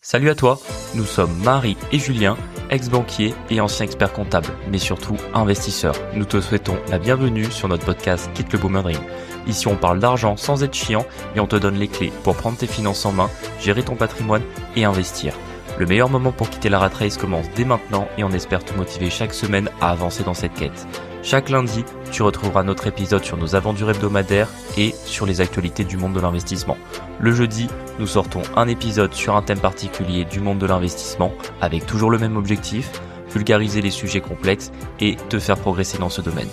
Salut à toi, nous sommes Marie et Julien, ex-banquiers et anciens experts comptables, mais surtout investisseurs. Nous te souhaitons la bienvenue sur notre podcast Quitte le Boomer Dream. Ici on parle d'argent sans être chiant et on te donne les clés pour prendre tes finances en main, gérer ton patrimoine et investir. Le meilleur moment pour quitter la rat race commence dès maintenant et on espère te motiver chaque semaine à avancer dans cette quête. Chaque lundi, tu retrouveras notre épisode sur nos aventures hebdomadaires et sur les actualités du monde de l'investissement. Le jeudi, nous sortons un épisode sur un thème particulier du monde de l'investissement avec toujours le même objectif, vulgariser les sujets complexes et te faire progresser dans ce domaine.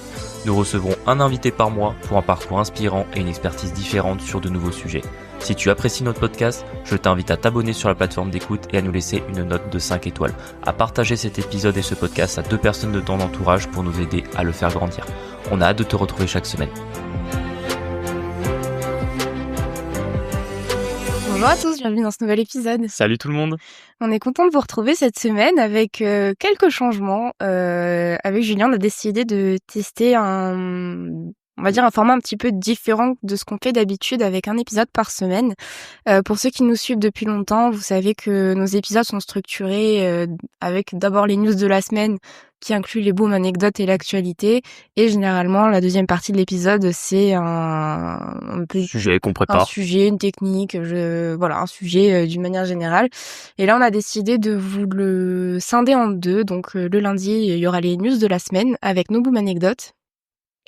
Nous recevrons un invité par mois pour un parcours inspirant et une expertise différente sur de nouveaux sujets. Si tu apprécies notre podcast, je t'invite à t'abonner sur la plateforme d'écoute et à nous laisser une note de 5 étoiles, à partager cet épisode et ce podcast à 2 personnes de ton entourage pour nous aider à le faire grandir. On a hâte de te retrouver chaque semaine. Bonjour à tous, bienvenue dans ce nouvel épisode. Salut tout le monde. On est content de vous retrouver cette semaine avec quelques changements. Avec Julien, on a décidé de tester un format un petit peu différent de ce qu'on fait d'habitude avec un épisode par semaine. Pour ceux qui nous suivent depuis longtemps, vous savez que nos épisodes sont structurés avec d'abord les news de la semaine qui incluent les booms, anecdotes et l'actualité. Et généralement, la deuxième partie de l'épisode, c'est un sujet qu'on prépare. Un sujet, une technique, un sujet d'une manière générale. Et là, on a décidé de vous le scinder en deux. Donc, le lundi, il y aura les news de la semaine avec nos booms anecdotes.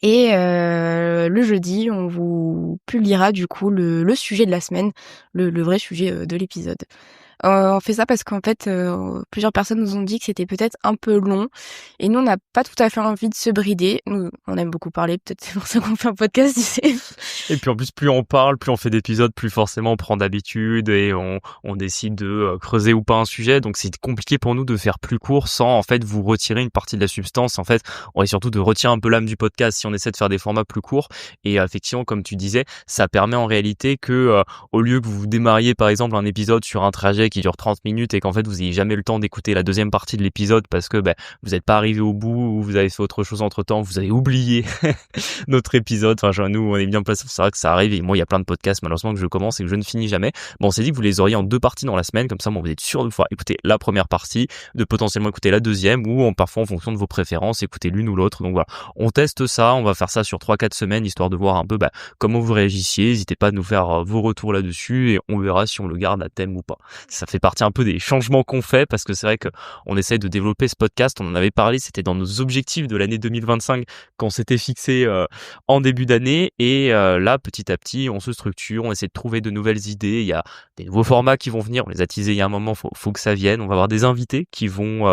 Et le jeudi, on vous publiera du coup le sujet de la semaine, le vrai sujet de l'épisode. On fait ça parce qu'en fait, plusieurs personnes nous ont dit que c'était peut-être un peu long. Et nous, on n'a pas tout à fait envie de se brider. Nous, on aime beaucoup parler, peut-être c'est pour ça qu'on fait un podcast, tu sais. Et puis en plus, plus on parle, plus on fait d'épisodes, plus forcément on prend d'habitude et on décide de creuser ou pas un sujet. Donc c'est compliqué pour nous de faire plus court sans en fait vous retirer une partie de la substance. En fait, on est surtout de retirer un peu l'âme du podcast si on essaie de faire des formats plus courts. Et effectivement, comme tu disais, ça permet en réalité que au lieu que vous démarriez par exemple un épisode sur un trajet qui dure 30 minutes et qu'en fait vous ayez jamais le temps d'écouter la deuxième partie de l'épisode parce que vous n'êtes pas arrivé au bout ou vous avez fait autre chose entre temps, vous avez oublié notre épisode. Enfin, nous on est bien placés, c'est vrai que ça arrive et moi il y a plein de podcasts malheureusement que je commence et que je ne finis jamais. Bon, on s'est dit que vous les auriez en 2 parties dans la semaine, comme ça vous êtes sûr de pouvoir écouter la première partie, de potentiellement écouter la deuxième ou parfois en fonction de vos préférences écouter l'une ou l'autre. Donc voilà, on teste ça, on va faire ça sur 3-4 semaines histoire de voir un peu comment vous réagissiez. N'hésitez pas à nous faire vos retours là-dessus et on verra si on le garde à thème ou pas. Ça fait partie un peu des changements qu'on fait parce que c'est vrai que on essaie de développer ce podcast. On en avait parlé, c'était dans nos objectifs de l'année 2025 qu'on s'était fixé en début d'année et là petit à petit on se structure, on essaie de trouver de nouvelles idées. Il y a des nouveaux formats qui vont venir, on les a teasés il y a un moment, faut que ça vienne. On va avoir des invités qui vont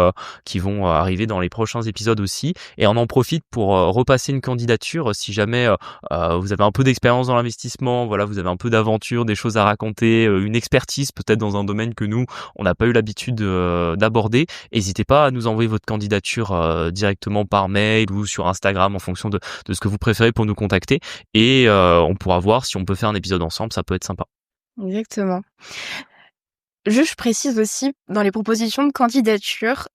arriver dans les prochains épisodes aussi et on en profite pour repasser une candidature si jamais vous avez un peu d'expérience dans l'investissement, voilà, vous avez un peu d'aventure, des choses à raconter, une expertise peut-être dans un domaine que nous on n'a pas eu l'habitude d'aborder. N'hésitez pas à nous envoyer votre candidature directement par mail ou sur Instagram en fonction de ce que vous préférez pour nous contacter et on pourra voir si on peut faire un épisode ensemble, ça peut être sympa. Exactement. Je précise aussi, dans les propositions de candidature,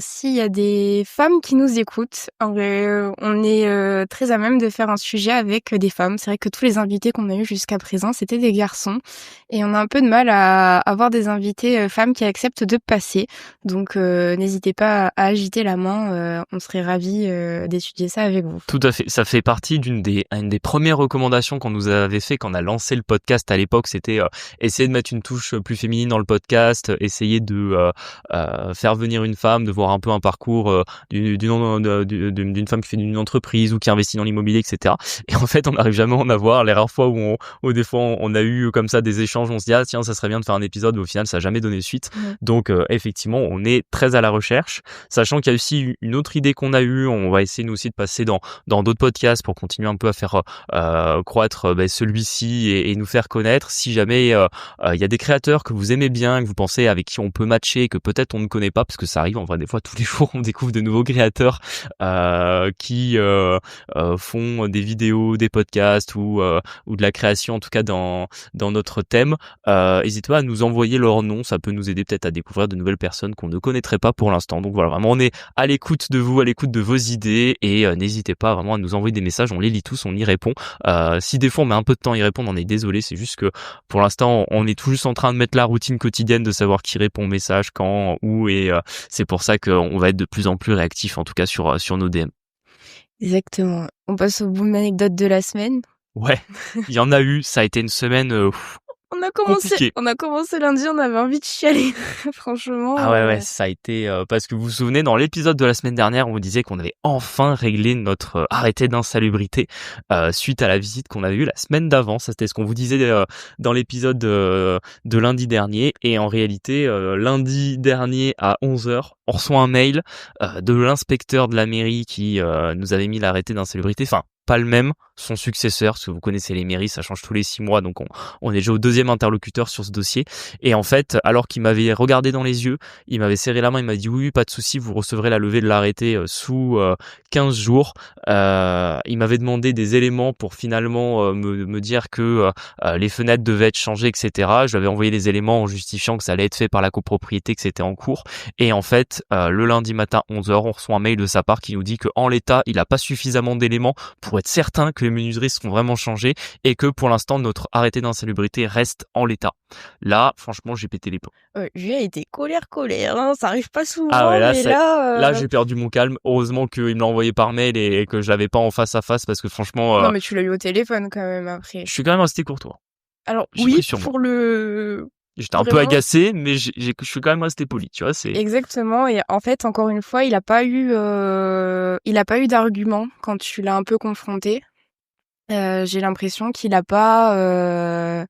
s'il y a des femmes qui nous écoutent, on est très à même de faire un sujet avec des femmes. C'est vrai que tous les invités qu'on a eu jusqu'à présent, c'était des garçons. Et on a un peu de mal à avoir des invités femmes qui acceptent de passer. Donc n'hésitez pas à agiter la main, on serait ravis d'étudier ça avec vous. Tout à fait, ça fait partie une des premières recommandations qu'on nous avait fait quand on a lancé le podcast à l'époque, c'était essayer de mettre une touche plus féminine dans le podcast, essayer de faire venir une femme, de voir un peu un parcours d'une femme qui fait une entreprise ou qui investit dans l'immobilier, etc. Et en fait, on n'arrive jamais à en avoir. Les rares fois où des fois on a eu comme ça des échanges, on se dit tiens, ça serait bien de faire un épisode, mais au final ça n'a jamais donné suite. Donc effectivement, on est très à la recherche, sachant qu'il y a aussi une autre idée qu'on a eue. On va essayer nous aussi de passer dans d'autres podcasts pour continuer un peu à faire croître celui-ci et nous faire connaître. Si jamais il y a des créateurs que vous aimez bien, que vous pensez avec qui on peut matcher, que peut-être on ne connaît pas, parce que ça arrive en vrai, des fois tous les jours on découvre de nouveaux créateurs qui font des vidéos, des podcasts ou de la création en tout cas dans notre thème. N'hésitez pas à nous envoyer leur nom, ça peut nous aider peut-être à découvrir de nouvelles personnes qu'on ne connaîtrait pas pour l'instant. Donc voilà, vraiment on est à l'écoute de vous, à l'écoute de vos idées et n'hésitez pas vraiment à nous envoyer des messages, on les lit tous, on y répond. Si des fois on met un peu de temps à y répondre, on est désolé, c'est juste que pour l'instant on est tout juste en train de mettre la routine quotidienne de savoir qui répond au message, quand, où, et c'est pour ça qu'on va être de plus en plus réactif, en tout cas sur nos DM. Exactement. On passe au bout de l'anecdote de la semaine. Ouais, il y en a eu, ça a été une semaine compliquée. On a commencé lundi, on avait envie de chialer. Franchement. Ah ouais, ça a été parce que vous vous souvenez, dans l'épisode de la semaine dernière, on vous disait qu'on avait enfin réglé notre arrêté d'insalubrité suite à la visite qu'on avait eue la semaine d'avant. Ça, c'était ce qu'on vous disait dans l'épisode de lundi dernier. Et en réalité, lundi dernier à 11h, on reçoit un mail de l'inspecteur de la mairie qui nous avait mis l'arrêté d'insalubrité. Enfin, pas le même, son successeur, parce que vous connaissez les mairies, ça change tous les 6 mois, donc on est déjà au deuxième interlocuteur sur ce dossier. Et en fait, alors qu'il m'avait regardé dans les yeux, il m'avait serré la main, il m'a dit oui, pas de souci, vous recevrez la levée de l'arrêté sous 15 jours. Il m'avait demandé des éléments pour finalement me dire que les fenêtres devaient être changées, etc. Je lui avais envoyé les éléments en justifiant que ça allait être fait par la copropriété, que c'était en cours. Et en fait, le lundi matin 11h, on reçoit un mail de sa part qui nous dit qu'en l'état, il n'a pas suffisamment d'éléments pour être certain que les menuiseries seront vraiment changées et que pour l'instant, notre arrêté d'insalubrité reste en l'état. Là, franchement, j'ai pété les plombs. Julien était colère, hein. Ça arrive pas souvent, ah ouais, mais là, j'ai perdu mon calme. Heureusement qu'il me l'a envoyé par mail et que je l'avais pas en face à face parce que franchement... Non, mais tu l'as eu au téléphone quand même après. Je suis quand même resté courtois. Alors j'ai oui, sur pour le... J'étais un peu agacé, mais je suis quand même resté poli, tu vois, c'est... Exactement, et en fait, encore une fois, il a pas eu d'argument quand tu l'as un peu confronté. J'ai l'impression qu'il a pas...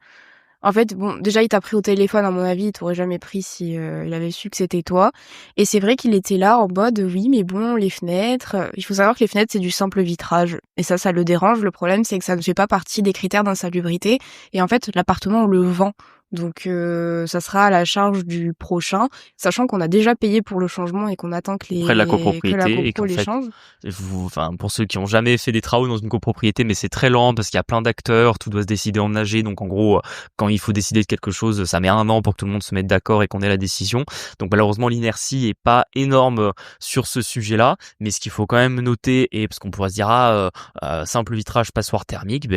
En fait, bon, déjà, il t'a pris au téléphone, à mon avis, il t'aurait jamais pris si il avait su que c'était toi. Et c'est vrai qu'il était là en mode, oui, mais bon, les fenêtres... Il faut savoir que les fenêtres, c'est du simple vitrage. Et ça le dérange. Le problème, c'est que ça ne fait pas partie des critères d'insalubrité. Et en fait, l'appartement, on le vend. Donc, ça sera à la charge du prochain, sachant qu'on a déjà payé pour le changement et qu'on attend que la copropriété et qu'en fait, les change. Pour ceux qui ont jamais fait des travaux dans une copropriété, mais c'est très lent parce qu'il y a plein d'acteurs, tout doit se décider en AG. Donc en gros, quand il faut décider de quelque chose, ça met 1 an pour que tout le monde se mette d'accord et qu'on ait la décision. Donc malheureusement, l'inertie est pas énorme sur ce sujet-là. Mais ce qu'il faut quand même noter, et parce qu'on pourrait se dire simple vitrage, passoire thermique,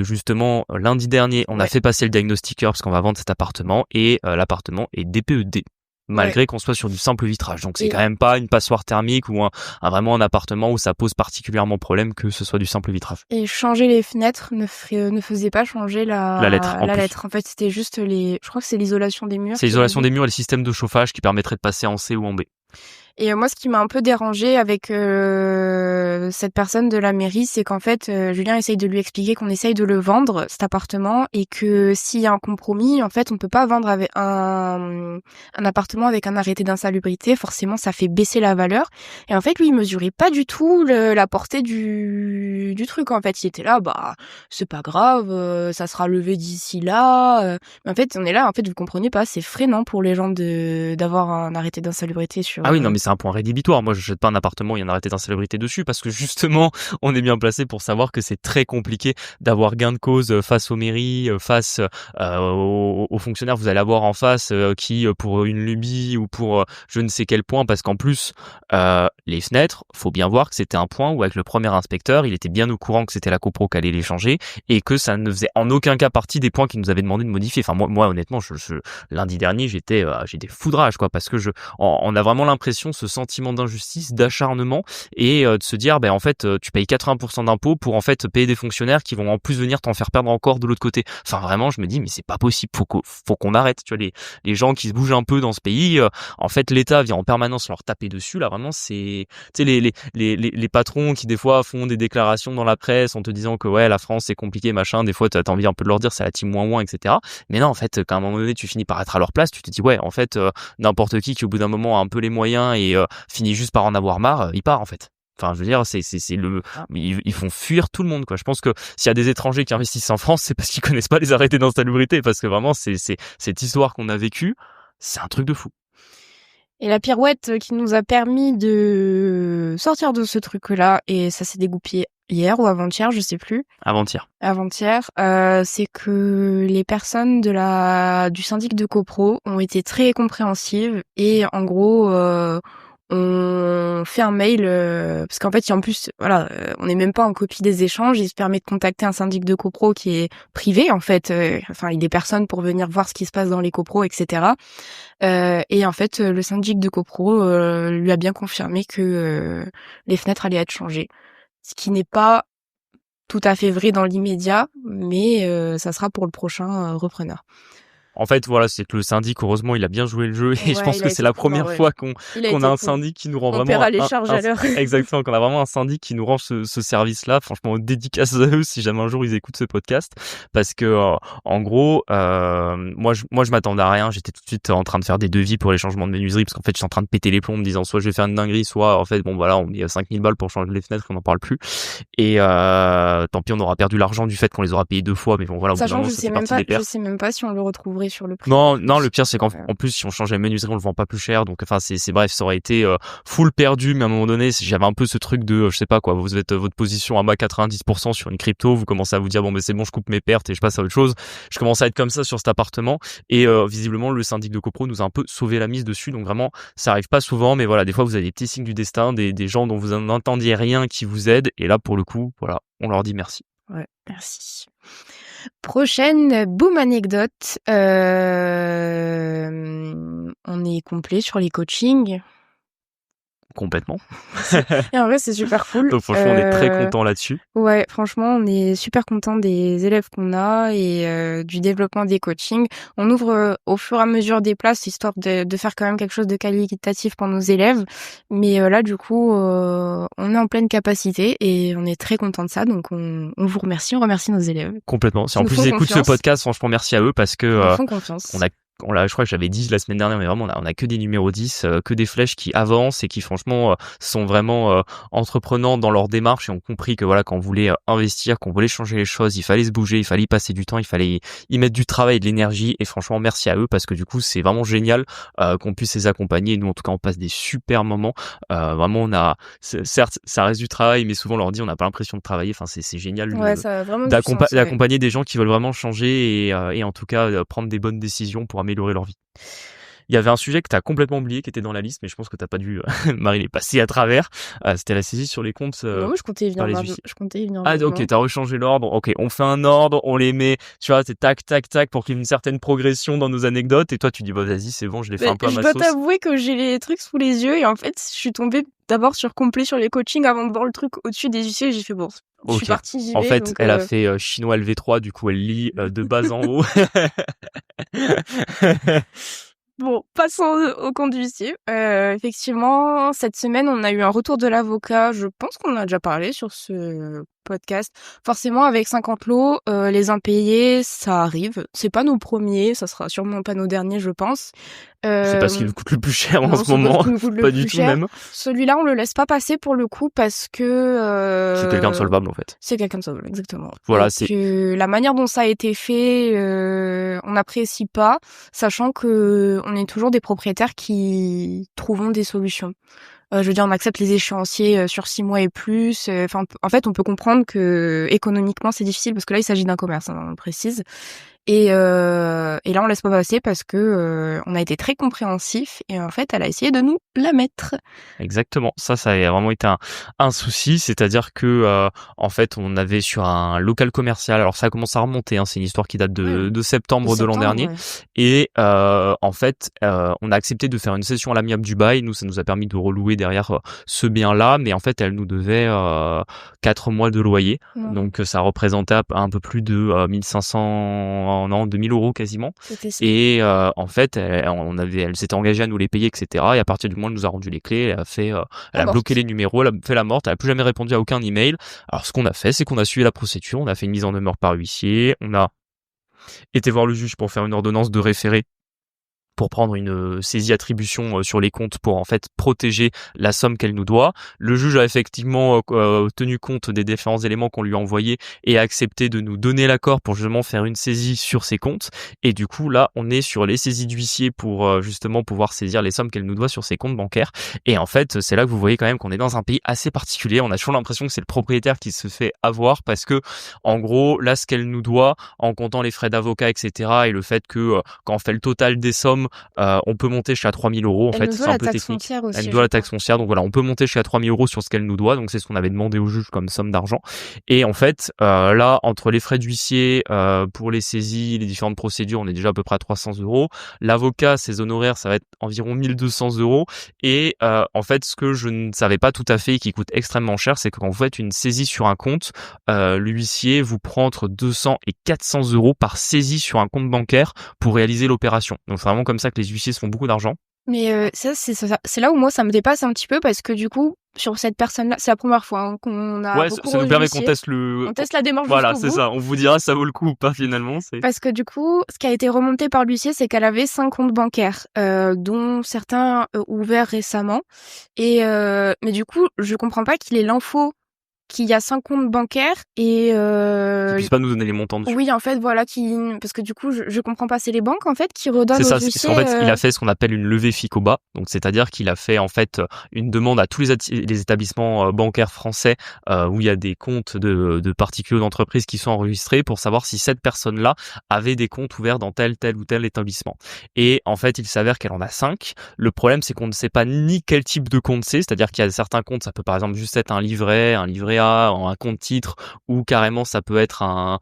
justement lundi dernier, on a fait passer le diagnostiqueur parce qu'on va vendre cet appartement et l'appartement est DPED. Malgré qu'on soit sur du simple vitrage. Donc c'est quand même pas une passoire thermique ou vraiment un appartement où ça pose particulièrement problème que ce soit du simple vitrage. Et changer les fenêtres ne faisait pas changer la lettre. En fait, c'était juste je crois que c'est l'isolation des murs. C'est l'isolation des murs et le système de chauffage qui permettrait de passer en C ou en B. Et moi, ce qui m'a un peu dérangée avec cette personne de la mairie, c'est qu'en fait, Julien essaye de lui expliquer qu'on essaye de le vendre, cet appartement, et que s'il y a un compromis, en fait, on peut pas vendre avec un appartement avec un arrêté d'insalubrité. Forcément, ça fait baisser la valeur. Et en fait, lui, il mesurait pas du tout la portée du truc. En fait, il était là, c'est pas grave, ça sera levé d'ici là. Mais en fait, on est là, en fait, vous comprenez pas, c'est freinant pour les gens d'avoir un arrêté d'insalubrité sur... Ah oui, non, mais c'est un point rédhibitoire. Moi, je jette pas un appartement, il y a un arrêté d'insalubrité dessus parce que justement, on est bien placé pour savoir que c'est très compliqué d'avoir gain de cause face aux mairies, face aux fonctionnaires. Vous allez avoir en face qui, pour une lubie ou pour je ne sais quel point, parce qu'en plus, les fenêtres, faut bien voir que c'était un point où avec le premier inspecteur, il était bien au courant que c'était la copro qui allait les changer et que ça ne faisait en aucun cas partie des points qu'il nous avait demandé de modifier. Enfin, moi honnêtement, lundi dernier, j'ai des foudrages, quoi, parce que on a vraiment l'impression, ce sentiment d'injustice, d'acharnement et de se dire en fait tu payes 80% d'impôts pour en fait payer des fonctionnaires qui vont en plus venir t'en faire perdre encore de l'autre côté. Enfin vraiment, je me dis mais c'est pas possible, faut qu'on arrête, tu vois, les gens qui se bougent un peu dans ce pays, en fait l'État vient en permanence leur taper dessus. Là vraiment, c'est tu sais les patrons qui des fois font des déclarations dans la presse en te disant que ouais, la France c'est compliqué machin, des fois t'as envie un peu de leur dire c'est la team moins etc. Mais non, en fait qu'à un moment donné tu finis par être à leur place, tu te dis ouais, en fait n'importe qui au bout d'un moment a un peu les moyens et finit juste par en avoir marre, il part en fait. Enfin, je veux dire, ils font fuir tout le monde, quoi. Je pense que s'il y a des étrangers qui investissent en France, c'est parce qu'ils connaissent pas les arrêtés d'insalubrité, parce que vraiment, c'est cette histoire qu'on a vécue, c'est un truc de fou. Et la pirouette qui nous a permis de sortir de ce truc-là, et ça s'est dégoupillé hier ou avant-hier, je sais plus. Avant-hier, c'est que les personnes du syndic de copro ont été très compréhensives et en gros on fait un mail parce qu'en fait, en plus, voilà, on n'est même pas en copie des échanges. Il se permet de contacter un syndic de copro qui est privé, en fait. Enfin, il y a des personnes pour venir voir ce qui se passe dans les copros, etc. Et en fait, le syndic de copro lui a bien confirmé que les fenêtres allaient être changées, ce qui n'est pas tout à fait vrai dans l'immédiat, mais ça sera pour le prochain repreneur. En fait, voilà, c'est que le syndic, heureusement, il a bien joué le jeu et je pense que c'est la première fois qu'on a un syndic qui nous rend on vraiment paiera les charges à l'heure. exactement, qu'on a vraiment un syndic qui nous rend ce service-là. Franchement, dédicace à eux si jamais un jour ils écoutent ce podcast, parce que en gros, moi je m'attendais à rien. J'étais tout de suite en train de faire des devis pour les changements de menuiserie parce qu'en fait, je suis en train de péter les plombs, en me disant soit je vais faire une dinguerie, soit en fait bon voilà, on met 5000 balles pour changer les fenêtres, on n'en parle plus. Et tant pis, on aura perdu l'argent du fait qu'on les aura payés 2 fois, mais bon voilà. Sachant que je sais même pas si on le retrouverait sur le prix. Non, le pire c'est qu'en plus si on change la menuiserie, on le vend pas plus cher, donc enfin c'est bref, ça aurait été full perdu, mais à un moment donné, j'avais un peu ce truc de je sais pas quoi, vous êtes votre position à bas 90% sur une crypto, vous commencez à vous dire bon mais c'est bon, je coupe mes pertes et je passe à autre chose. Je commence à être comme ça sur cet appartement et visiblement le syndic de copro nous a un peu sauvé la mise dessus, donc vraiment ça arrive pas souvent, mais voilà, des fois vous avez des petits signes du destin, des gens dont vous n'entendiez rien qui vous aident, et là pour le coup, voilà, on leur dit merci. Ouais, merci. Prochaine boom anecdote. On est complet sur les coachings. Complètement. Et en vrai, c'est super cool. Donc franchement, on est très content là-dessus. Ouais, franchement, on est super content des élèves qu'on a et du développement des coachings. On ouvre au fur et à mesure des places, histoire de faire quand même quelque chose de qualitatif pour nos élèves. Mais là, du coup, on est en pleine capacité et on est très content de ça. Donc, on vous remercie, on remercie nos élèves. Complètement. Si en plus ils écoutent ce podcast, franchement, merci à eux parce que ils font confiance. je crois que j'avais dit la semaine dernière, mais vraiment on a que des numéros 10, que des flèches qui avancent et qui franchement sont vraiment entreprenants dans leur démarche et ont compris que voilà, quand on voulait investir, qu'on voulait changer les choses, il fallait se bouger, il fallait y passer du temps, il fallait y mettre du travail et de l'énergie, et franchement merci à eux parce que du coup c'est vraiment génial qu'on puisse les accompagner, et nous en tout cas on passe des super moments. Vraiment on a, certes ça reste du travail, mais souvent on leur dit on n'a pas l'impression de travailler, enfin c'est génial d'accompagner des gens qui veulent vraiment changer et en tout cas prendre des bonnes décisions pour améliorer leur vie. Il y avait un sujet que t'as complètement oublié qui était dans la liste, mais je pense que t'as pas dû Marie est passée à travers. C'était la saisie sur les comptes oui, je comptais y venir. Ah ok, t'as rechangé l'ordre. Ok, on fait un ordre, on les met, tu vois, c'est tac tac tac pour qu'il y ait une certaine progression dans nos anecdotes, et toi tu dis bah vas-y, c'est bon, je l'ai fait un peu à ma sauce. Je dois t'avouer que j'ai les trucs sous les yeux, et en fait je suis tombée d'abord sur complet sur les coachings avant de voir le truc au-dessus des yeux, et j'ai fait bon, je suis partie, j'y vais. En fait, elle a fait chinois LV3, du coup elle lit de bas en haut. Bon, passons au compte d'huissier. Effectivement, cette semaine, on a eu un retour de l'avocat. Je pense qu'on a déjà parlé sur ce podcast. Forcément, avec 50 lots, les impayés, ça arrive. C'est pas nos premiers, ça sera sûrement pas nos derniers, je pense. C'est parce qu'il nous coûte le plus cher en ce moment. Pas du tout même. Celui-là, on le laisse pas passer pour le coup parce que c'est quelqu'un de solvable en fait. C'est quelqu'un de solvable, exactement. Voilà, la manière dont ça a été fait, on n'apprécie pas, sachant que on est toujours des propriétaires qui trouvons des solutions. Je veux dire, on accepte les échéanciers sur 6 mois et plus. Enfin, en fait, on peut comprendre que économiquement c'est difficile parce que là, il s'agit d'un commerce, hein, on le précise. Et là, on laisse pas passer parce que on a été très compréhensif et en fait, elle a essayé de nous la mettre. Exactement. Ça a vraiment été un souci, c'est-à-dire que en fait, on avait sur un local commercial. Alors ça commence à remonter, hein, c'est une histoire qui date de septembre de l'an dernier. Ouais. Et en fait, on a accepté de faire une session à l'amiable du bail. Nous, ça nous a permis de relouer derrière ce bien-là, mais en fait, elle nous devait 4 mois de loyer. Ouais. Donc ça représentait un peu plus de 1500 2000 euros quasiment. Et en fait, elle s'était engagée à nous les payer, etc. Et à partir du moment où elle nous a rendu les clés, elle a bloqué les numéros, elle a fait la morte, elle a plus jamais répondu à aucun email. Alors ce qu'on a fait, c'est qu'on a suivi la procédure, on a fait une mise en demeure par huissier, on a été voir le juge pour faire une ordonnance de référé, pour prendre une saisie attribution sur les comptes pour en fait protéger la somme qu'elle nous doit. Le juge a effectivement tenu compte des différents éléments qu'on lui a envoyés et a accepté de nous donner l'accord pour justement faire une saisie sur ses comptes. Et du coup là, on est sur les saisies d'huissier pour justement pouvoir saisir les sommes qu'elle nous doit sur ses comptes bancaires. Et en fait, c'est là que vous voyez quand même qu'on est dans un pays assez particulier. On a toujours l'impression que c'est le propriétaire qui se fait avoir parce que en gros, là, ce qu'elle nous doit, en comptant les frais d'avocat, etc. et le fait que quand on fait le total des sommes, somme, on peut monter jusqu'à 3 000 euros. En Elle fait, nous c'est doit un la peu taxe technique. foncière aussi, Elle nous je doit la crois. taxe foncière. Donc voilà, on peut monter jusqu'à 3 000 euros sur ce qu'elle nous doit. Donc c'est ce qu'on avait demandé au juge comme somme d'argent. Et en fait, là, entre les frais d'huissier, pour les saisies, les différentes procédures, on est déjà à peu près à 300 euros. L'avocat, ses honoraires, ça va être environ 1 200 euros. Et en fait, ce que je ne savais pas tout à fait et qui coûte extrêmement cher, c'est que quand vous faites une saisie sur un compte, l'huissier vous prend entre 200 et 400 euros par saisie sur un compte bancaire pour réaliser l'opération. Donc c'est vraiment comme ça que les huissiers se font beaucoup d'argent. Mais c'est là où moi ça me dépasse un petit peu parce que du coup sur cette personne-là, c'est la première fois qu'on a Ouais, recours ça aux nous permet qu'on huissiers. teste On teste la démarche voilà, jusqu'au c'est bout. ça. On vous dira si ça vaut le coup ou pas finalement. Parce que du coup, ce qui a été remonté par l'huissier, c'est qu'elle avait 5 comptes bancaires, dont certains ouverts récemment. Et mais du coup, je comprends pas qu'il ait l'info qu'il y a 5 comptes bancaires et Qu'ils puissent pas nous donner les montants dessus. oui, en fait, voilà, parce que du coup, je comprends pas, c'est les banques en fait qui redonnent C'est aux ça, huissiers. parce qu'en fait, il a fait ce qu'on appelle une levée FICOBA. Donc, c'est-à-dire qu'il a fait, en fait, une demande à tous les établissements bancaires français, où il y a des comptes de particuliers ou d'entreprises qui sont enregistrés pour savoir si cette personne-là avait des comptes ouverts dans tel ou tel établissement. Et, en fait, il s'avère qu'elle en a 5. Le problème, c'est qu'on ne sait pas ni quel type de compte c'est-à-dire qu'il y a certains comptes, ça peut par exemple juste être un livret A, un compte titre, ou carrément ça peut être un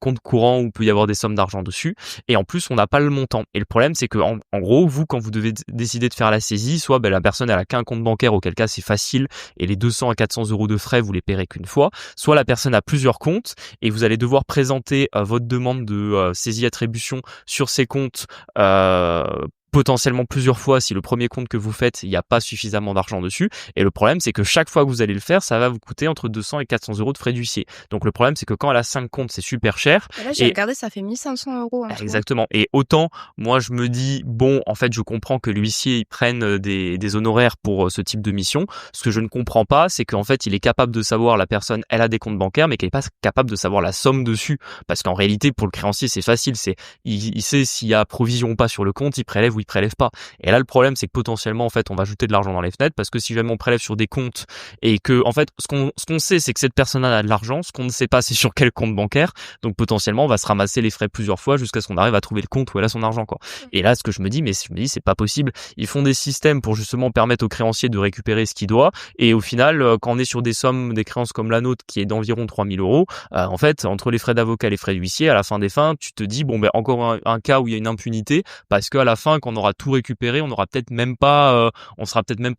compte courant où il peut y avoir des sommes d'argent dessus. Et en plus, on n'a pas le montant. Et le problème, c'est que en gros, vous, quand vous devez décider de faire la saisie, soit la personne elle a qu'un compte bancaire, auquel cas c'est facile, et les 200 à 400 euros de frais, vous les paierez qu'une fois, soit la personne a plusieurs comptes, et vous allez devoir présenter votre demande de saisie-attribution sur ces comptes, potentiellement plusieurs fois si le premier compte que vous faites, il n'y a pas suffisamment d'argent dessus. Et le problème, c'est que chaque fois que vous allez le faire, ça va vous coûter entre 200 et 400 euros de frais d'huissier. Donc le problème, c'est que quand elle a 5 comptes, c'est super cher. Et là, j'ai regardé, ça fait 1 500 euros en tout. Exactement. Et autant, moi, je me dis, bon, en fait, je comprends que l'huissier, il prenne des honoraires pour ce type de mission. Ce que je ne comprends pas, c'est qu'en fait, il est capable de savoir la personne, elle a des comptes bancaires, mais qu'elle n'est pas capable de savoir la somme dessus. Parce qu'en réalité, pour le créancier, c'est facile. Il sait s'il y a provision ou pas sur le compte, il prélève ou il prélève pas. Et là, le problème, c'est que potentiellement, en fait, on va jeter de l'argent dans les fenêtres parce que si jamais on prélève sur des comptes et que, en fait, ce qu'on sait, c'est que cette personne-là a de l'argent. Ce qu'on ne sait pas, c'est sur quel compte bancaire. Donc, potentiellement, on va se ramasser les frais plusieurs fois jusqu'à ce qu'on arrive à trouver le compte où elle a son argent, quoi. Et là, ce que je me dis, c'est pas possible. Ils font des systèmes pour justement permettre au créancier de récupérer ce qu'il doit. Et au final, quand on est sur des sommes, des créances comme la nôtre, qui est d'environ 3 000 euros, en fait, entre les frais d'avocat et les frais d'huissier, à la fin des fins, tu te dis, bon, encore un cas où il y a une impunité parce qu'à la fin, quand on aura tout récupéré, on sera peut-être même pas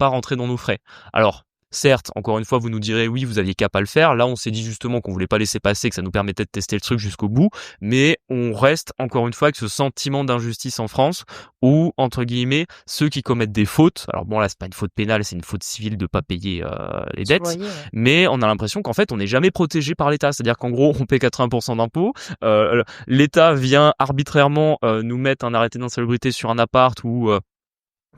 rentré dans nos frais. Alors, certes, encore une fois, vous nous direz oui, vous aviez qu'à pas le faire. Là, on s'est dit justement qu'on voulait pas laisser passer, que ça nous permettait de tester le truc jusqu'au bout. Mais on reste encore une fois avec ce sentiment d'injustice en France où, entre guillemets, ceux qui commettent des fautes, alors bon là, c'est pas une faute pénale, c'est une faute civile de pas payer les dettes, Loyer, ouais. mais on a l'impression qu'en fait, on n'est jamais protégé par l'État. C'est-à-dire qu'en gros, on paie 80% d'impôts. L'État vient arbitrairement nous mettre un arrêté d'insalubrité sur un appart où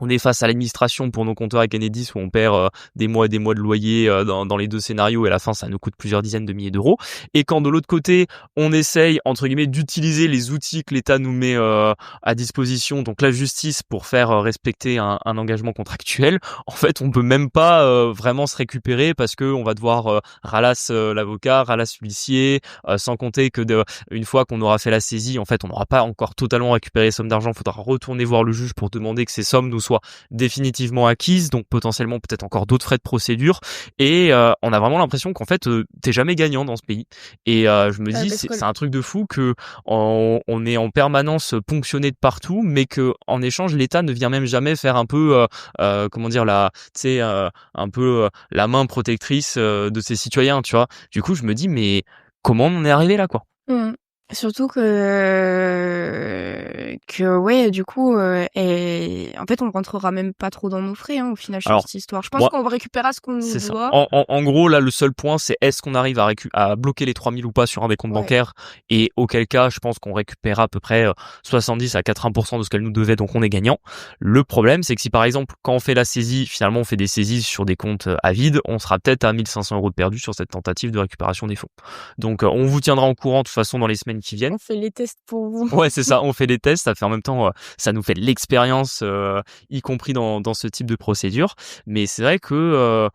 on est face à l'administration pour nos compteurs avec Enedis où on perd des mois et des mois de loyer dans les deux scénarios et à la fin ça nous coûte plusieurs dizaines de milliers d'euros. Et quand de l'autre côté on essaye entre guillemets d'utiliser les outils que l'État nous met à disposition, donc la justice pour faire respecter un engagement contractuel, en fait on peut même pas vraiment se récupérer parce que on va devoir ralasse l'avocat, ralasse l'huissier, sans compter que une fois qu'on aura fait la saisie, en fait on n'aura pas encore totalement récupéré les sommes d'argent, il faudra retourner voir le juge pour demander que ces sommes nous soit définitivement acquise, donc potentiellement peut-être encore d'autres frais de procédure. Et on a vraiment l'impression qu'en fait t'es jamais gagnant dans ce pays. Et je me dis c'est un truc de fou que on est en permanence ponctionné de partout, mais que en échange l'État ne vient même jamais faire un peu comment dire un peu la main protectrice de ses citoyens, tu vois. Du coup je me dis mais comment on est arrivé là, quoi. Surtout que ouais, du coup, et en fait, on rentrera même pas trop dans nos frais au final sur cette histoire. Je pense qu'on récupérera ce qu'on nous doit. En gros, là, le seul point, c'est est-ce qu'on arrive à bloquer les 3 000 ou pas sur un des comptes bancaires, et auquel cas, je pense qu'on récupérera à peu près 70 à 80% de ce qu'elle nous devait, donc on est gagnant. Le problème, c'est que si par exemple, quand on fait la saisie, finalement, on fait des saisies sur des comptes à vide, on sera peut-être à 1 500 euros de perdu sur cette tentative de récupération des fonds. Donc, on vous tiendra au courant de toute façon dans les semaines qui viennent. On fait les tests pour vous. Ouais, c'est ça, on fait des tests, ça fait en même temps, ça nous fait de l'expérience, y compris dans ce type de procédure. Mais c'est vrai que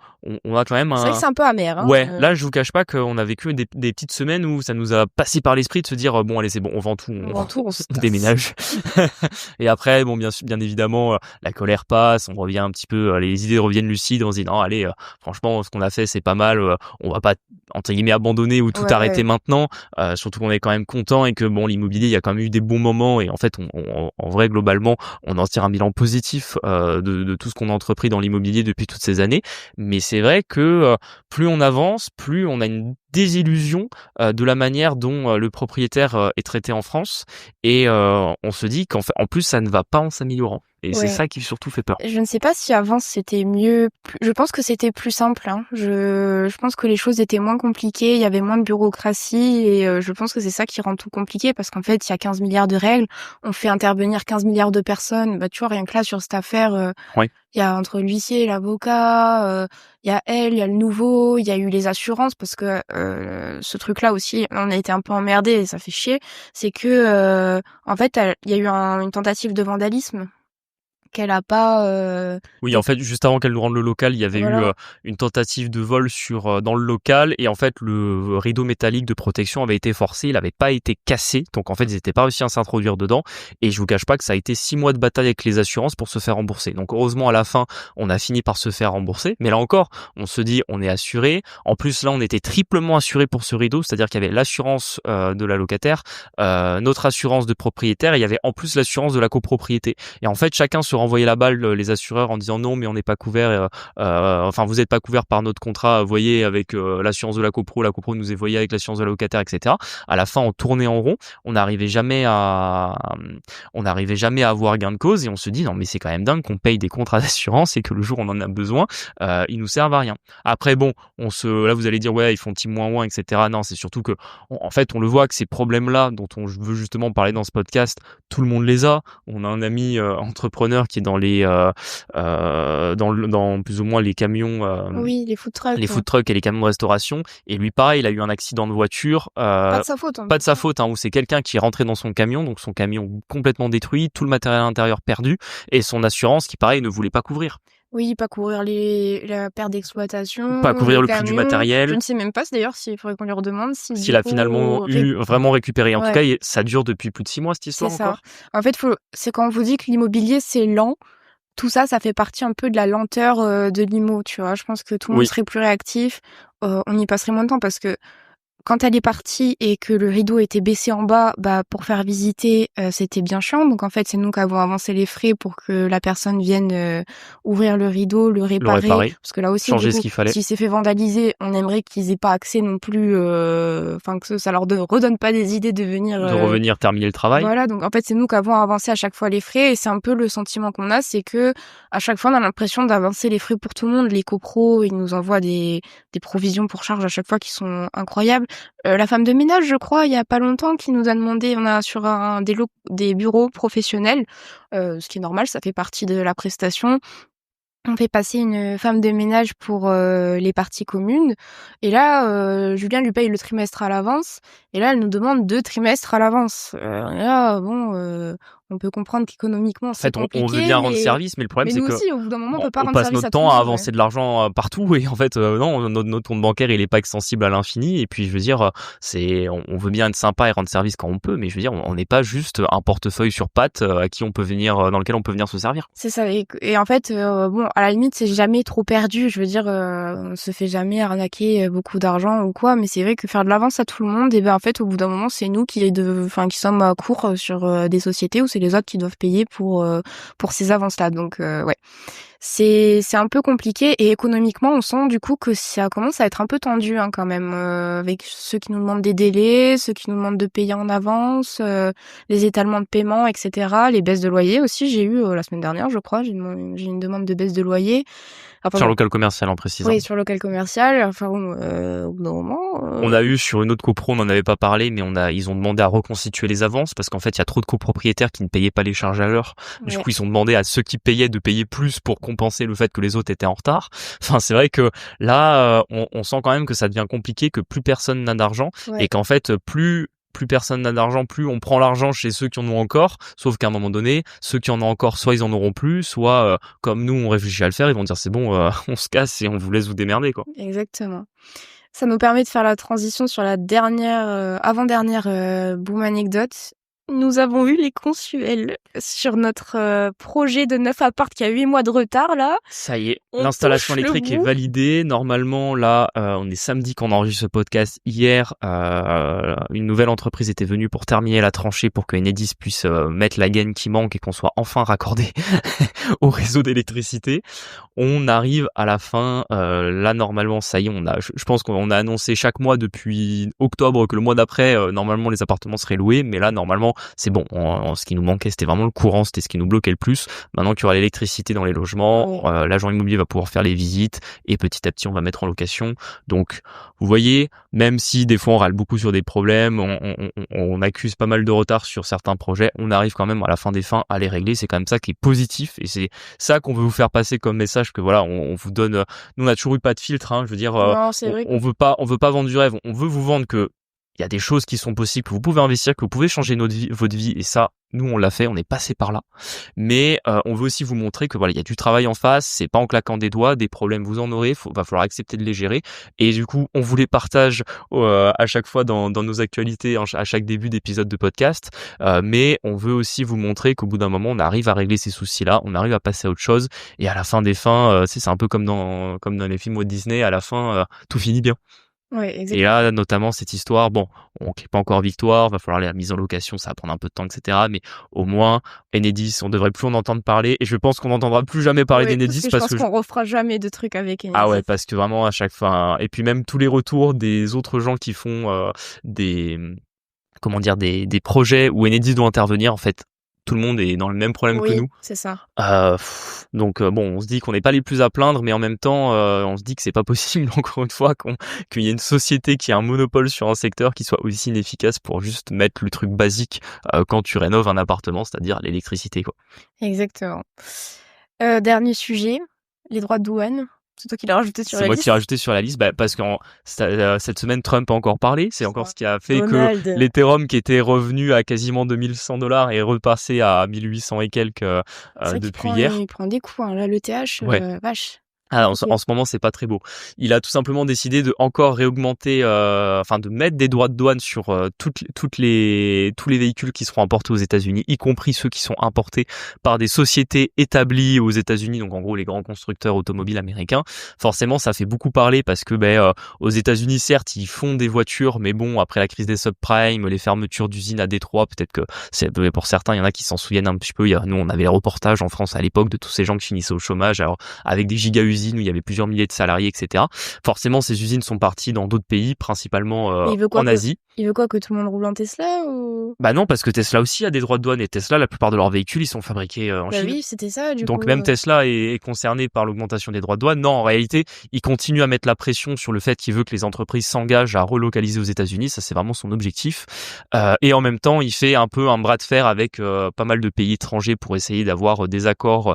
on a quand même C'est vrai que c'est un peu amer. Hein. Ouais, là, je vous cache pas qu'on a vécu des petites semaines où ça nous a passé par l'esprit de se dire bon, allez, c'est bon, on vend tout, on se on tasse. déménage. Et après, bon, bien évidemment, la colère passe, on revient un petit peu, les idées reviennent lucides, on se dit non, allez, franchement, ce qu'on a fait, c'est pas mal, on va pas entre guillemets abandonner ou tout arrêter maintenant. Surtout qu'on est quand même content et que bon, l'immobilier, il y a quand même eu des bons moments et en fait, en vrai, globalement, on en tire un bilan positif de tout ce qu'on a entrepris dans l'immobilier depuis toutes ces années. Mais c'est vrai que plus on avance, plus on a une désillusion de la manière dont le propriétaire est traité en France et on se dit qu'en fait, en plus, ça ne va pas en s'améliorant. Et c'est ça qui surtout fait peur. Je ne sais pas si avant c'était mieux. Je pense que c'était plus simple. Hein. Je pense que les choses étaient moins compliquées, il y avait moins de bureaucratie et je pense que c'est ça qui rend tout compliqué parce qu'en fait, il y a 15 milliards de règles, on fait intervenir 15 milliards de personnes. Bah tu vois, rien que là sur cette affaire, il y a entre l'huissier, l'avocat, il y a elle, il y a le nouveau, il y a eu les assurances parce que ce truc-là aussi, on a été un peu emmerdés et ça fait chier. C'est que en fait, il y a eu une tentative de vandalisme qu'elle a pas. Oui, en fait, juste avant qu'elle nous rende le local, il y avait eu une tentative de vol dans le local et en fait, le rideau métallique de protection avait été forcé, il n'avait pas été cassé, donc en fait, ils n'étaient pas réussi à s'introduire dedans et je vous cache pas que ça a été 6 mois de bataille avec les assurances pour se faire rembourser. Donc heureusement, à la fin, on a fini par se faire rembourser, mais là encore, on se dit, on est assuré. En plus, là, on était triplement assuré pour ce rideau, c'est-à-dire qu'il y avait l'assurance de la locataire, notre assurance de propriétaire et il y avait en plus l'assurance de la copropriété. Et en fait, chacun se renvoyait la balle, les assureurs, en disant non, mais on n'est pas couvert. Enfin, vous n'êtes pas couvert par notre contrat. Voyez avec l'assurance de la copro nous est voyé avec l'assurance de la locataire, etc. À la fin, on tournait en rond. On n'arrivait jamais à avoir gain de cause et on se dit non, mais c'est quand même dingue qu'on paye des contrats d'assurance et que le jour où on en a besoin, ils nous servent à rien. Après, bon, là, vous allez dire ouais, ils font petit moins, etc. Non, c'est surtout que, en fait, on le voit que ces problèmes-là dont on veut justement parler dans ce podcast, tout le monde les a. On a un ami entrepreneur qui est dans dans plus ou moins les camions, oui, les food trucks, les food trucks et les camions de restauration. Et lui, pareil, il a eu un accident de voiture. pas de sa faute. Hein. Pas de sa faute, hein, où c'est quelqu'un qui est rentré dans son camion, donc son camion complètement détruit, tout le matériel à l'intérieur perdu, et son assurance qui, pareil, ne voulait pas couvrir. Oui, pas couvrir la perte d'exploitation. Pas couvrir le prix du matériel. Je ne sais même pas d'ailleurs s'il faudrait qu'on lui redemande s'il a finalement vraiment récupéré. En tout cas, ça dure depuis plus de 6 mois cette histoire encore. En fait, c'est quand on vous dit que l'immobilier c'est lent. Tout ça fait partie un peu de la lenteur de l'IMO, tu vois. Je pense que tout le monde serait plus réactif. On y passerait moins de temps parce que quand elle est partie et que le rideau était baissé en bas, pour faire visiter, c'était bien chiant. Donc en fait, c'est nous qui avons avancé les frais pour que la personne vienne ouvrir le rideau, le réparer. Parce que là aussi, changer ce qu'il fallait. S'il s'est fait vandaliser, on aimerait qu'ils aient pas accès non plus, enfin que ça leur redonne pas des idées de venir. De revenir terminer le travail. Voilà, donc en fait, c'est nous qui avons avancé à chaque fois les frais et c'est un peu le sentiment qu'on a, c'est que à chaque fois, on a l'impression d'avancer les frais pour tout le monde. Les copros, ils nous envoient des provisions pour charge à chaque fois qui sont incroyables. La femme de ménage, je crois, il y a pas longtemps, qui nous a demandé, on a sur des bureaux professionnels, ce qui est normal, ça fait partie de la prestation. On fait passer une femme de ménage pour les parties communes. Et là, Julien lui paye le trimestre à l'avance. Et là, elle nous demande 2 trimestres à l'avance. Là, on peut comprendre qu'économiquement, c'est compliqué. On veut bien rendre service, mais le problème, c'est que aussi, au bout d'un moment, on peut pas rendre passe service notre temps à avancer de l'argent partout. Et en fait, non, notre compte bancaire, il est pas extensible à l'infini. Et puis, je veux dire, on veut bien être sympa et rendre service quand on peut, mais je veux dire, on n'est pas juste un portefeuille sur pattes à qui on peut venir, dans lequel on peut venir se servir. C'est ça. Et en fait, bon, à la limite, c'est jamais trop perdu. Je veux dire, on se fait jamais arnaquer beaucoup d'argent ou quoi. Mais c'est vrai que faire de l'avance à tout le monde, et en fait, au bout d'un moment, c'est nous qui sommes à court sur des sociétés où c'est les autres qui doivent payer pour ces avances-là. Donc, c'est un peu compliqué et économiquement, on sent du coup que ça commence à être un peu tendu quand même, avec ceux qui nous demandent des délais, ceux qui nous demandent de payer en avance, les étalements de paiement, etc. Les baisses de loyer aussi, j'ai eu la semaine dernière, je crois, j'ai une demande de baisse de loyer. Enfin, sur local commercial en précisant. Oui, sur local commercial. Enfin, au bout d'un moment. On a eu sur une autre copro, on n'en avait pas parlé, mais ils ont demandé à reconstituer les avances parce qu'en fait, il y a trop de copropriétaires qui ne payaient pas les charges à l'heure. Du coup, ils ont demandé à ceux qui payaient de payer plus pour compenser le fait que les autres étaient en retard. Enfin, c'est vrai que là, on sent quand même que ça devient compliqué, que plus personne n'a d'argent et qu'en fait, plus plus personne n'a d'argent, plus on prend l'argent chez ceux qui en ont encore, sauf qu'à un moment donné, ceux qui en ont encore, soit ils en auront plus, soit comme nous on réfléchit à le faire, ils vont dire c'est bon, on se casse et on vous laisse vous démerder, quoi. Exactement. Ça nous permet de faire la transition sur la dernière, avant-dernière boom anecdote. Nous avons eu les consuels sur notre projet de 9 appart qui a 8 mois de retard, là. Ça y est, On l'installation touche le électrique est bout. validée. Normalement, là, on est samedi quand on enregistre ce podcast. Hier, une nouvelle entreprise était venue pour terminer la tranchée pour que Enedis puisse mettre la gaine qui manque et qu'on soit enfin raccordé au réseau d'électricité. On arrive à la fin. Là, normalement, ça y est, je pense qu'on a annoncé chaque mois depuis octobre que le mois d'après, normalement, les appartements seraient loués. Mais là, normalement, c'est bon. Ce qui nous manquait, c'était vraiment le courant, c'était ce qui nous bloquait le plus. Maintenant qu'il y aura l'électricité dans les logements, l'agent immobilier va pouvoir faire les visites et petit à petit, on va mettre en location. Donc, vous voyez, même si des fois on râle beaucoup sur des problèmes, on accuse pas mal de retard sur certains projets, on arrive quand même à la fin des fins à les régler. C'est quand même ça qui est positif et c'est ça qu'on veut vous faire passer comme message, que voilà, on vous donne. Nous, on a toujours eu pas de filtre, hein. Je veux dire, Non, c'est vrai. on veut pas vendre du rêve. On veut vous vendre que il y a des choses qui sont possibles, que vous pouvez investir, que vous pouvez changer votre vie, et ça, nous, on l'a fait, on est passé par là. Mais on veut aussi vous montrer que voilà, il y a du travail en face, c'est pas en claquant des doigts, des problèmes vous en aurez, va falloir accepter de les gérer. Et du coup, on vous les partage à chaque fois dans nos actualités, à chaque début d'épisode de podcast. Mais on veut aussi vous montrer qu'au bout d'un moment, on arrive à régler ces soucis-là, on arrive à passer à autre chose. Et à la fin des fins, c'est un peu comme dans les films Walt Disney, à la fin, tout finit bien. Ouais, Et exactement. là, notamment, cette histoire, bon, on n'est pas encore victoire, va falloir la mise en location, ça va prendre un peu de temps, etc. Mais au moins, Enedis, on devrait plus en entendre parler. Et je pense qu'on n'entendra plus jamais parler Ouais, parce d'Enedis que je pense qu'on refera jamais de trucs avec ah ouais, Enedis. parce que vraiment, à chaque fois, et puis même tous les retours des autres gens qui font comment dire, des projets où Enedis doit intervenir, en fait, tout le monde est dans le même problème que Oui, nous. c'est ça. Donc bon, on se dit qu'on n'est pas les plus à plaindre, mais en même temps, on se dit que c'est pas possible, encore une fois, qu'il y ait une société qui a un monopole sur un secteur qui soit aussi inefficace pour juste mettre le truc basique quand tu rénoves un appartement, c'est-à-dire l'électricité, quoi. Exactement. Dernier sujet, les droits de douane. C'est toi qui l'as rajouté sur C'est la moi liste. qui ai rajouté sur la liste, parce que cette semaine, Trump a encore parlé. C'est encore ce qui a fait Donald. que l'Ethereum, qui était revenu à quasiment $2100, est repassé à 1800 et quelques depuis hier. Il prend des coups, hein. Là, le TH, Ouais. vache. Ah, en ce moment, c'est pas très beau. Il a tout simplement décidé de encore réaugmenter, de mettre des droits de douane sur tous les véhicules qui seront importés aux États-Unis, y compris ceux qui sont importés par des sociétés établies aux États-Unis, donc en gros les grands constructeurs automobiles américains. Forcément, ça fait beaucoup parler parce que aux États-Unis, certes, ils font des voitures, mais bon, après la crise des subprimes, les fermetures d'usines à Détroit, peut-être que pour certains, il y en a qui s'en souviennent un petit peu. Nous, on avait les reportages en France à l'époque de tous ces gens qui finissaient au chômage, alors avec des giga-usines où il y avait plusieurs milliers de salariés, etc. Forcément, ces usines sont parties dans d'autres pays, principalement en Asie. Il veut quoi, que tout le monde roule en Tesla ou... Bah non, parce que Tesla aussi a des droits de douane, et Tesla, la plupart de leurs véhicules, ils sont fabriqués en Chine. Oui, c'était ça, du coup. Donc même Tesla est concerné par l'augmentation des droits de douane. Non, en réalité, il continue à mettre la pression sur le fait qu'il veut que les entreprises s'engagent à relocaliser aux États-Unis. Ça, c'est vraiment son objectif. Et en même temps, il fait un peu un bras de fer avec pas mal de pays étrangers pour essayer d'avoir des accords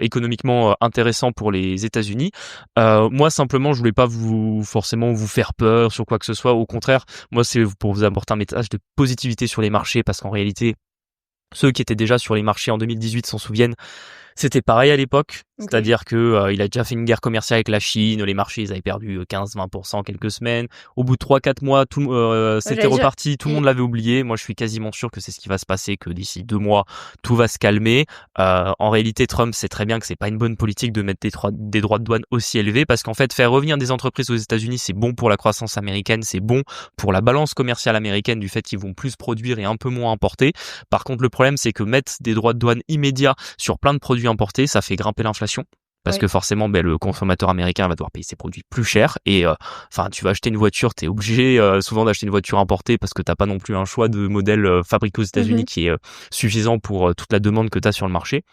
économiquement intéressants pour les États-Unis. Moi, simplement, je voulais pas forcément vous faire peur sur quoi que ce soit. Au contraire, moi, c'est pour vous apporter un message de positivité sur les marchés, parce qu'en réalité, ceux qui étaient déjà sur les marchés en 2018 s'en souviennent. C'était pareil à l'époque, c'est-à-dire que il a déjà fait une guerre commerciale avec la Chine, les marchés ils avaient perdu 15-20% en quelques semaines. Au bout de 3-4 mois, c'était reparti, tout le monde l'avait oublié. Moi, je suis quasiment sûr que c'est ce qui va se passer, que d'ici 2 mois, tout va se calmer. En réalité, Trump sait très bien que c'est pas une bonne politique de mettre des droits de douane aussi élevés, parce qu'en fait, faire revenir des entreprises aux États-Unis, c'est bon pour la croissance américaine, c'est bon pour la balance commerciale américaine, du fait qu'ils vont plus produire et un peu moins importer. Par contre, le problème, c'est que mettre des droits de douane immédiats sur plein de produits importés, ça fait grimper l'inflation. Parce que forcément, le consommateur américain va devoir payer ses produits plus chers. Et tu vas acheter une voiture, t'es obligé souvent d'acheter une voiture importée parce que t'as pas non plus un choix de modèle fabriqué aux États-Unis qui est suffisant pour toute la demande que t'as sur le marché.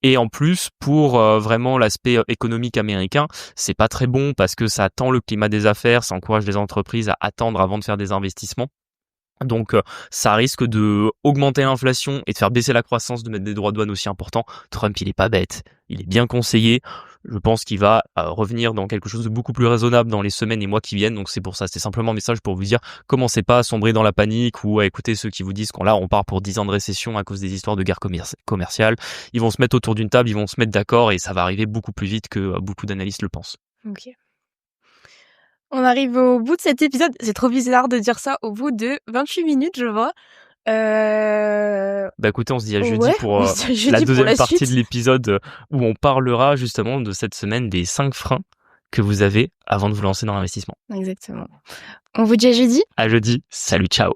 Et en plus, pour vraiment l'aspect économique américain, c'est pas très bon parce que ça tend le climat des affaires, ça encourage les entreprises à attendre avant de faire des investissements. Donc ça risque de augmenter l'inflation et de faire baisser la croissance, de mettre des droits de douane aussi importants. Trump, il est pas bête, il est bien conseillé. je pense qu'il va revenir dans quelque chose de beaucoup plus raisonnable dans les semaines et mois qui viennent. Donc c'est pour ça, c'est simplement un message pour vous dire, commencez pas à sombrer dans la panique ou à écouter ceux qui vous disent qu'on là on part pour 10 ans de récession à cause des histoires de guerre commerciale. Ils vont se mettre autour d'une table, ils vont se mettre d'accord et ça va arriver beaucoup plus vite que beaucoup d'analystes le pensent. Ok. On arrive au bout de cet épisode. C'est trop bizarre de dire ça au bout de 28 minutes, je vois. Bah écoutez, on se dit à jeudi pour la pour deuxième la partie suite. de l'épisode où on parlera justement de cette semaine des 5 freins que vous avez avant de vous lancer dans l'investissement. Exactement. On vous dit à jeudi. À jeudi, salut, ciao.